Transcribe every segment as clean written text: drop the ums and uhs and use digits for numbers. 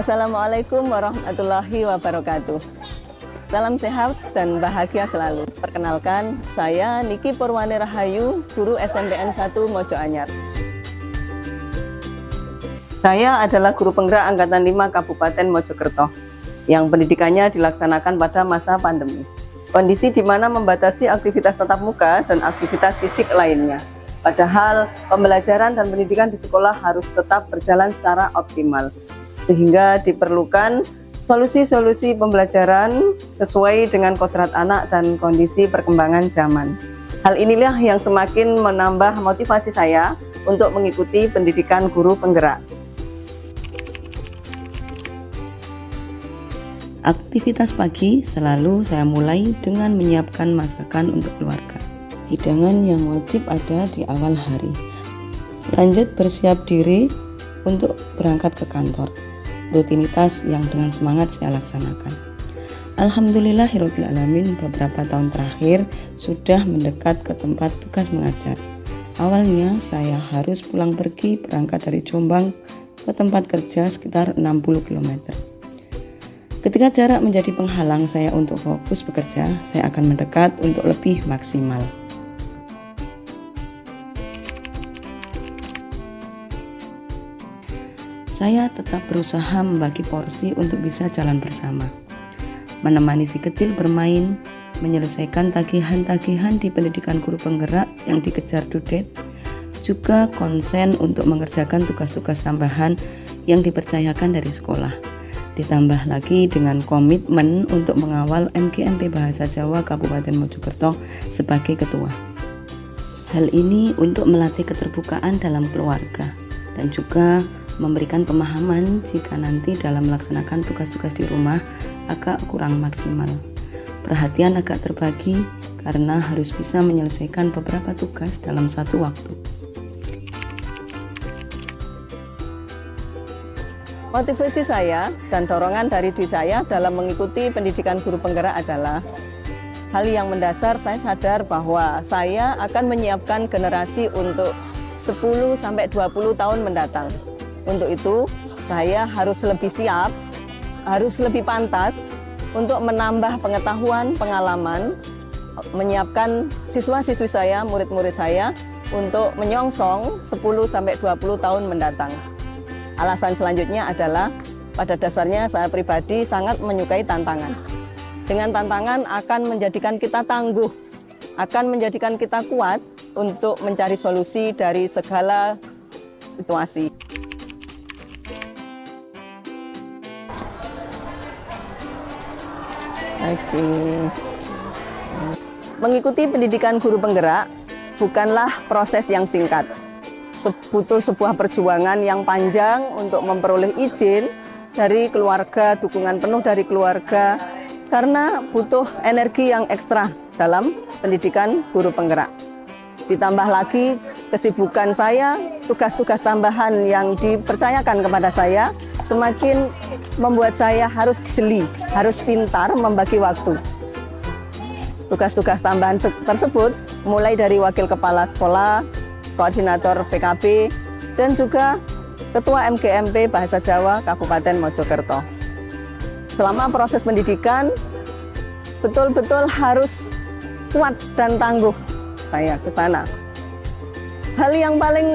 Assalamualaikum warahmatullahi wabarakatuh. Salam sehat dan bahagia selalu. Perkenalkan, saya Niki Purwani Rahayu, guru SMPN 1 Mojoanyar. Saya adalah guru penggerak Angkatan 5 Kabupaten Mojokerto yang pendidikannya dilaksanakan pada masa pandemi. Kondisi di mana membatasi aktivitas tatap muka dan aktivitas fisik lainnya. Padahal pembelajaran dan pendidikan di sekolah harus tetap berjalan secara optimal. Sehingga diperlukan solusi-solusi pembelajaran sesuai dengan kodrat anak dan kondisi perkembangan zaman. Hal inilah yang semakin menambah motivasi saya untuk mengikuti pendidikan guru penggerak. Aktivitas pagi selalu saya mulai dengan menyiapkan masakan untuk keluarga. Hidangan yang wajib ada di awal hari. Lanjut bersiap diri untuk berangkat ke kantor. Rutinitas yang dengan semangat saya laksanakan. Alhamdulillahirrabbilalamin, beberapa tahun terakhir sudah mendekat ke tempat tugas mengajar. Awalnya saya harus pulang pergi berangkat dari Jombang ke tempat kerja sekitar 60 km. Ketika jarak menjadi penghalang saya untuk fokus bekerja, saya akan mendekat untuk lebih maksimal. Saya tetap berusaha membagi porsi untuk bisa jalan bersama. Menemani si kecil bermain, menyelesaikan tagihan-tagihan di pendidikan guru penggerak yang dikejar Dudet, juga konsen untuk mengerjakan tugas-tugas tambahan yang dipercayakan dari sekolah. Ditambah lagi dengan komitmen untuk mengawal MGMP Bahasa Jawa Kabupaten Mojokerto sebagai ketua. Hal ini untuk melatih keterbukaan dalam keluarga dan juga memberikan pemahaman jika nanti dalam melaksanakan tugas-tugas di rumah agak kurang maksimal. Perhatian agak terbagi karena harus bisa menyelesaikan beberapa tugas dalam satu waktu. Motivasi saya dan dorongan dari diri saya dalam mengikuti pendidikan guru penggerak adalah hal yang mendasar. Saya sadar bahwa saya akan menyiapkan generasi untuk 10-20 tahun mendatang. Untuk itu, saya harus lebih siap, harus lebih pantas untuk menambah pengetahuan, pengalaman, menyiapkan siswa-siswi saya, murid-murid saya untuk menyongsong 10-20 tahun mendatang. Alasan selanjutnya adalah pada dasarnya saya pribadi sangat menyukai tantangan. Dengan tantangan akan menjadikan kita tangguh, akan menjadikan kita kuat untuk mencari solusi dari segala situasi. Mengikuti pendidikan guru penggerak bukanlah proses yang singkat. Butuh sebuah perjuangan yang panjang untuk memperoleh izin dari keluarga, dukungan penuh dari keluarga, karena butuh energi yang ekstra dalam pendidikan guru penggerak. Ditambah lagi kesibukan saya, tugas-tugas tambahan yang dipercayakan kepada saya semakin membuat saya harus jeli, harus pintar membagi waktu. Tugas-tugas tambahan tersebut mulai dari wakil kepala sekolah, koordinator PKB, dan juga ketua MGMP Bahasa Jawa Kabupaten Mojokerto. Selama proses pendidikan, betul-betul harus kuat dan tangguh saya ke sana. Hal yang paling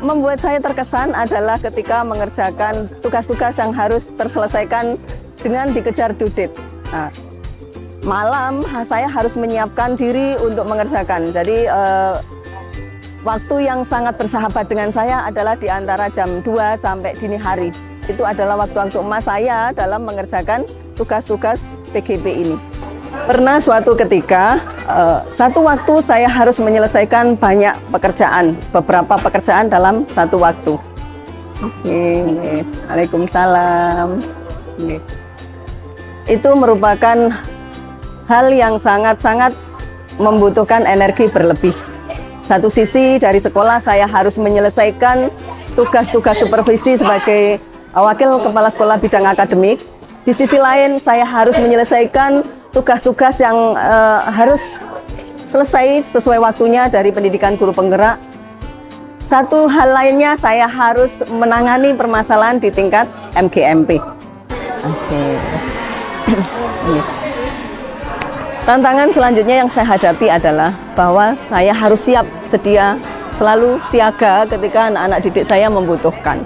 membuat saya terkesan adalah ketika mengerjakan tugas-tugas yang harus terselesaikan dengan dikejar Dudet. Nah, malam saya harus menyiapkan diri untuk mengerjakan. Jadi waktu yang sangat bersahabat dengan saya adalah di antara jam 2 sampai dini hari. Itu adalah waktu-waktu emas saya dalam mengerjakan tugas-tugas PGP ini. Pernah suatu ketika, satu waktu saya harus menyelesaikan banyak pekerjaan, beberapa pekerjaan dalam satu waktu. Waalaikumsalam. Itu merupakan hal yang sangat-sangat membutuhkan energi berlebih. Satu sisi dari sekolah saya harus menyelesaikan tugas-tugas supervisi sebagai wakil kepala sekolah bidang akademik. Di sisi lain saya harus menyelesaikan tugas-tugas yang harus selesai sesuai waktunya dari pendidikan guru penggerak. Satu hal lainnya, saya harus menangani permasalahan di tingkat MGMP. Oke. Iya. Tantangan selanjutnya yang saya hadapi adalah bahwa saya harus siap sedia, selalu siaga ketika anak-anak didik saya membutuhkan.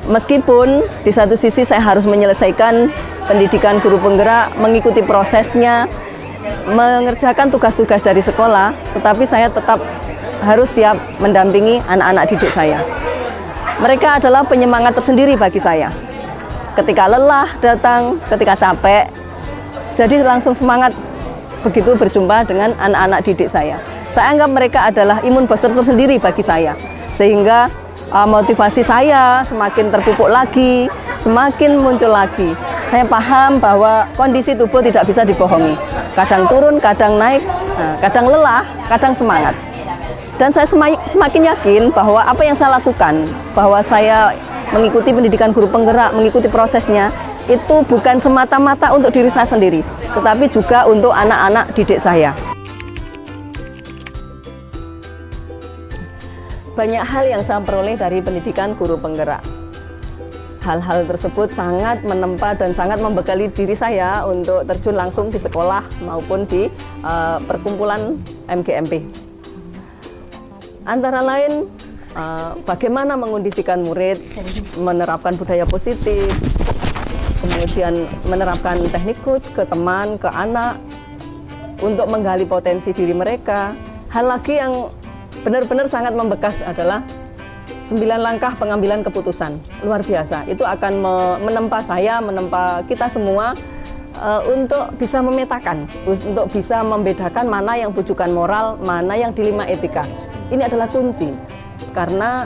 Meskipun di satu sisi saya harus menyelesaikan pendidikan guru penggerak, mengikuti prosesnya, mengerjakan tugas-tugas dari sekolah, tetapi saya tetap harus siap mendampingi anak-anak didik saya. Mereka adalah penyemangat tersendiri bagi saya. Ketika lelah datang, ketika capek, jadi langsung semangat begitu berjumpa dengan anak-anak didik saya. Saya anggap mereka adalah imun booster tersendiri bagi saya. Sehingga motivasi saya semakin terpupuk lagi, semakin muncul lagi. Saya paham bahwa kondisi tubuh tidak bisa dibohongi. Kadang turun, kadang naik, kadang lelah, kadang semangat. Dan saya semakin yakin bahwa apa yang saya lakukan, bahwa saya mengikuti pendidikan guru penggerak, mengikuti prosesnya, itu bukan semata-mata untuk diri saya sendiri, tetapi juga untuk anak-anak didik saya. Banyak hal yang saya peroleh dari pendidikan guru penggerak. Hal-hal tersebut sangat menempa dan sangat membekali diri saya untuk terjun langsung di sekolah maupun di perkumpulan MGMP. Antara lain, bagaimana mengondisikan murid, menerapkan budaya positif, kemudian menerapkan teknik coach ke teman, ke anak, untuk menggali potensi diri mereka. Hal lagi yang benar-benar sangat membekas adalah 9 langkah pengambilan keputusan. Luar biasa, itu akan menempa saya, menempa kita semua untuk bisa memetakan, untuk bisa membedakan mana yang bujukan moral, mana yang dilema etika. Ini adalah kunci, karena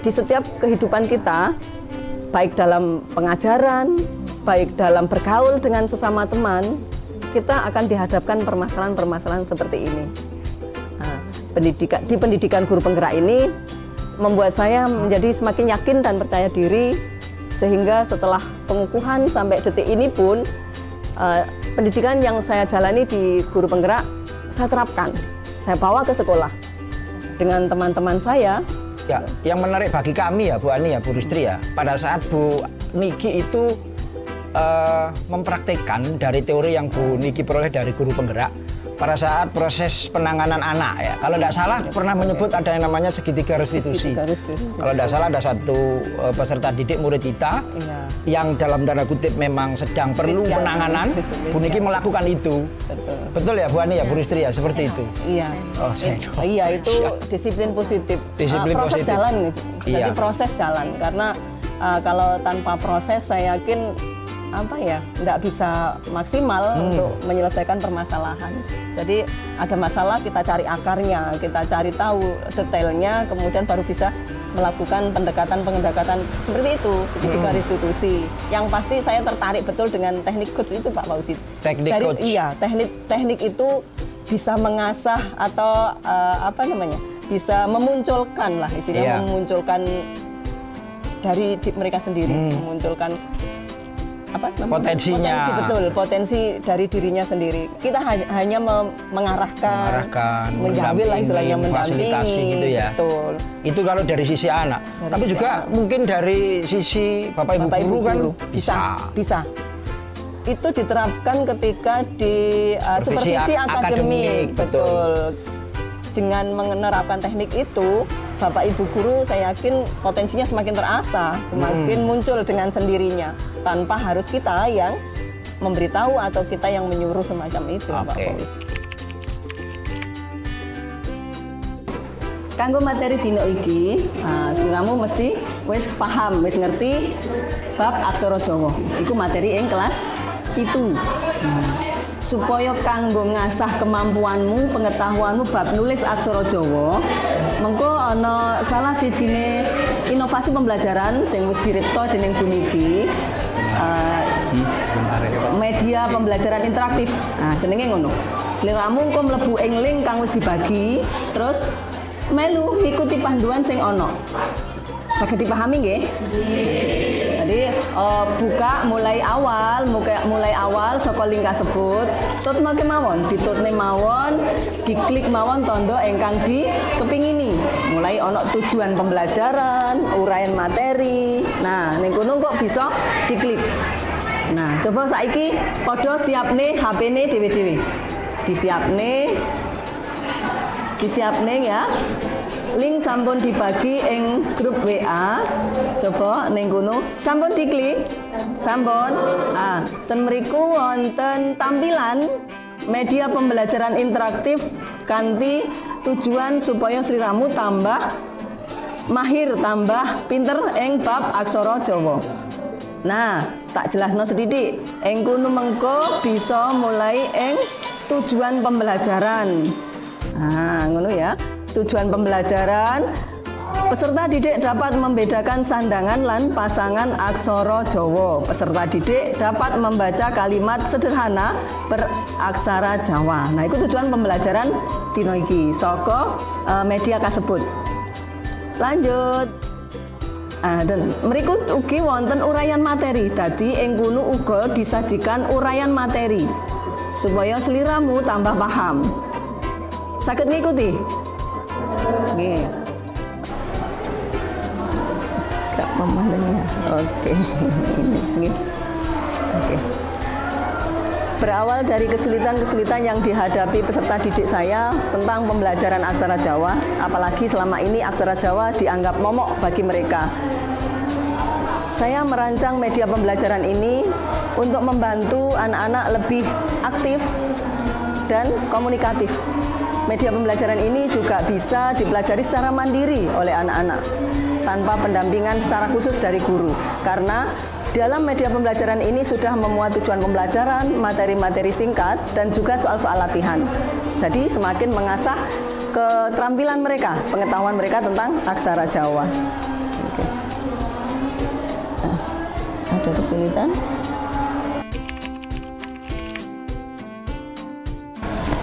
di setiap kehidupan kita, baik dalam pengajaran, baik dalam bergaul dengan sesama teman, kita akan dihadapkan permasalahan-permasalahan seperti ini. Nah, di pendidikan guru penggerak ini membuat saya menjadi semakin yakin dan percaya diri, sehingga setelah pengukuhan sampai detik ini pun pendidikan yang saya jalani di guru penggerak saya terapkan, saya bawa ke sekolah dengan teman-teman saya. Ya, yang menarik bagi kami ya Bu Ani ya, Bu Rustri ya, pada saat Bu Niki itu mempraktikkan dari teori yang Bu Niki peroleh dari guru penggerak pada saat proses penanganan anak ya. Kalau tidak salah pernah menyebut ada yang namanya segitiga restitusi. Kalau tidak salah ada satu peserta didik murid kita yang dalam tanda kutip memang sedang perlu penanganan. Bu Niki melakukan itu. Betul ya Bu Ani ya, Bu Rustri ya, seperti itu. Iya. Oh, iya, itu disiplin positif. Disiplin proses positif. Jalan, jadi Iya. proses jalan. Karena kalau tanpa proses saya yakin nggak bisa maksimal untuk menyelesaikan permasalahan. Jadi ada masalah kita cari akarnya, kita cari tahu detailnya, kemudian baru bisa melakukan pendekatan seperti itu, segitiga restitusi. Yang pasti saya tertarik betul dengan teknik coach itu Pak Fauzid. Teknik coach. Iya, teknik itu bisa mengasah atau bisa memunculkan lah istilahnya, memunculkan dari mereka sendiri, memunculkan potensinya. Potensi dari dirinya sendiri. Kita hanya mengarahkan, menjamin lah istilahnya, fasilitasi gitu ya. Betul. Itu kalau dari sisi anak. Tapi juga mungkin dari sisi Bapak Ibu guru kan bisa. Itu diterapkan ketika di supervisi akademik. Betul. Dengan menerapkan teknik itu, Bapak Ibu guru saya yakin potensinya semakin terasah, semakin muncul dengan sendirinya, tanpa harus kita yang memberitahu atau kita yang menyuruh semacam itu. Pak Fauzid. Kanggo materi dino iki, kamu mesti wis paham, wis ngerti bab aksara Jawa. Iku materi ing kelas itu. Supaya kanggo ngasah kemampuanmu, pengetahuanmu bab nulis aksara Jawa, mengko ana salah sijine inovasi pembelajaran sing wis diripta dening Bu Niki, media pembelajaran interaktif. Nah, jenenge ngono. Sliramu engko mlebu ing link kang wis dibagi, terus melu ngikuti panduan sing ana. Saged dipahami nggih? Jadi buka mulai awal saka link kasebut, tut mangke mawon, ditutne mawon, diklik mawon tondo ingkang dikepingini. Mulai ana tujuan pembelajaran, uraian materi. Nah, ning kono kok bisa diklik. Nah, coba saiki padha siapne HP-ne dhewe-dhewe. Disiapne ya. Link sampun dibagi ing grup WA. Coba ning kono sampun diklik. Sampun. Ah, ten mriku wonten tampilan media pembelajaran interaktif kanthi tujuan supaya sliramu tambah mahir, tambah pinter ing bab aksara Jawa. Nah, tak jelasno sedidik. Ing kono mengko bisa mulai ing tujuan pembelajaran. Nah, ngono ya. Tujuan pembelajaran, peserta didik dapat membedakan sandangan lan pasangan aksara Jawa. Peserta didik dapat membaca kalimat sederhana beraksara Jawa. Nah, itu tujuan pembelajaran dina iki saka media kasebut. Lanjut. Dan mriku ugi wonten uraian materi. Dadi ing kono uga disajikan uraian materi supaya sliramu tambah paham. Saged ngikuti. Nggih. Gak pemahamannya. Oke. Nggih. Oke. Berawal dari kesulitan-kesulitan yang dihadapi peserta didik saya tentang pembelajaran aksara Jawa, apalagi selama ini aksara Jawa dianggap momok bagi mereka. Saya merancang media pembelajaran ini untuk membantu anak-anak lebih aktif dan komunikatif. Media pembelajaran ini juga bisa dipelajari secara mandiri oleh anak-anak tanpa pendampingan secara khusus dari guru. Karena dalam media pembelajaran ini sudah memuat tujuan pembelajaran, materi-materi singkat, dan juga soal-soal latihan. Jadi semakin mengasah keterampilan mereka, pengetahuan mereka tentang aksara Jawa. Oke. Nah, ada kesulitan?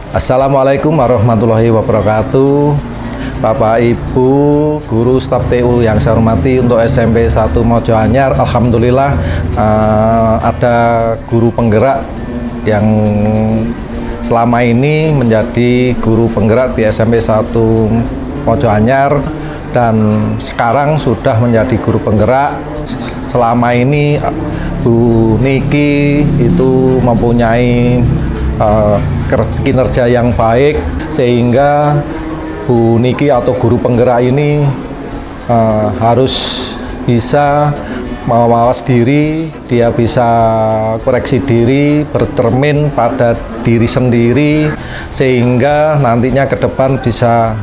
Assalamualaikum warahmatullahi wabarakatuh. Bapak Ibu guru staf TU yang saya hormati, untuk SMP 1 Mojo Anyar, alhamdulillah ada guru penggerak yang selama ini menjadi guru penggerak di SMP 1 Mojo Anyar dan sekarang sudah menjadi guru penggerak. Selama ini Bu Niki itu mempunyai kinerja yang baik sehingga Bu Niki atau guru penggerak ini harus bisa mawas diri, dia bisa koreksi diri, bercermin pada diri sendiri sehingga nantinya ke depan bisa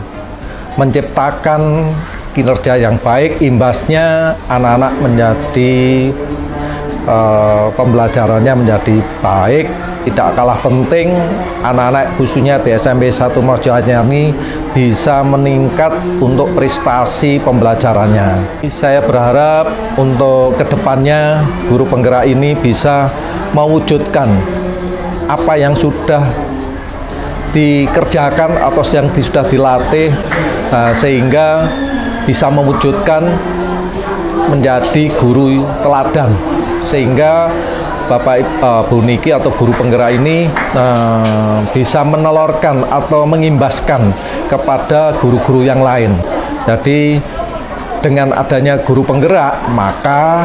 menciptakan kinerja yang baik. Imbasnya anak-anak menjadi pembelajarannya menjadi baik. Tidak kalah penting, anak-anak khususnya di SMP 1 Mojo Anyar ini bisa meningkat untuk prestasi pembelajarannya. Saya berharap untuk kedepannya guru penggerak ini bisa mewujudkan apa yang sudah dikerjakan atau yang sudah dilatih, sehingga bisa mewujudkan menjadi guru teladan, sehingga Bapak Bu Niki atau guru penggerak ini bisa menelorkan atau mengimbaskan kepada guru-guru yang lain. Jadi dengan adanya guru penggerak, maka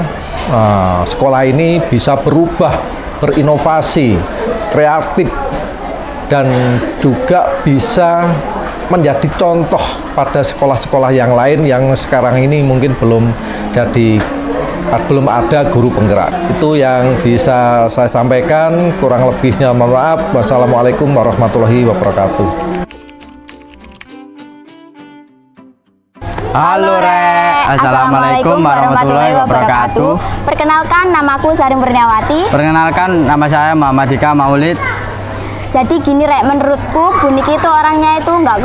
sekolah ini bisa berubah, berinovasi, kreatif, dan juga bisa menjadi contoh pada sekolah-sekolah yang lain yang sekarang ini mungkin belum ada guru penggerak. Itu yang bisa saya sampaikan, kurang lebihnya mohon maaf. Wassalamualaikum warahmatullahi wabarakatuh. Halo Rek, Assalamualaikum warahmatullahi wabarakatuh. Perkenalkan, namaku Sari Murniawati. Perkenalkan, nama saya Muhammad Dika Maulid. Jadi gini Rek, menurutku Bu Niki itu orangnya itu nggak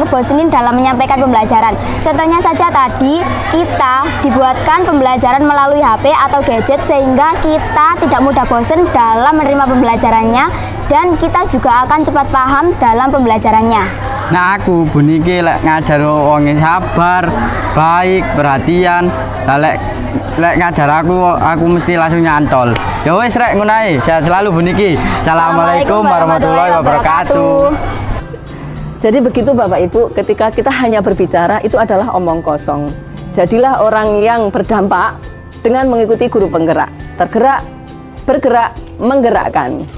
ngebosenin dalam menyampaikan pembelajaran. Contohnya saja tadi, kita dibuatkan pembelajaran melalui HP atau gadget sehingga kita tidak mudah bosen dalam menerima pembelajarannya dan kita juga akan cepat paham dalam pembelajarannya. Nah aku buniki lek ngajar wong sabar, baik, perhatian. Lah lek ngajar aku mesti langsung nyantol. Ya wis rek ngono ae. Sehat selalu buniki. Assalamualaikum warahmatullahi wabarakatuh. Jadi begitu Bapak Ibu, ketika kita hanya berbicara itu adalah omong kosong. Jadilah orang yang berdampak dengan mengikuti guru penggerak. Tergerak, bergerak, menggerakkan.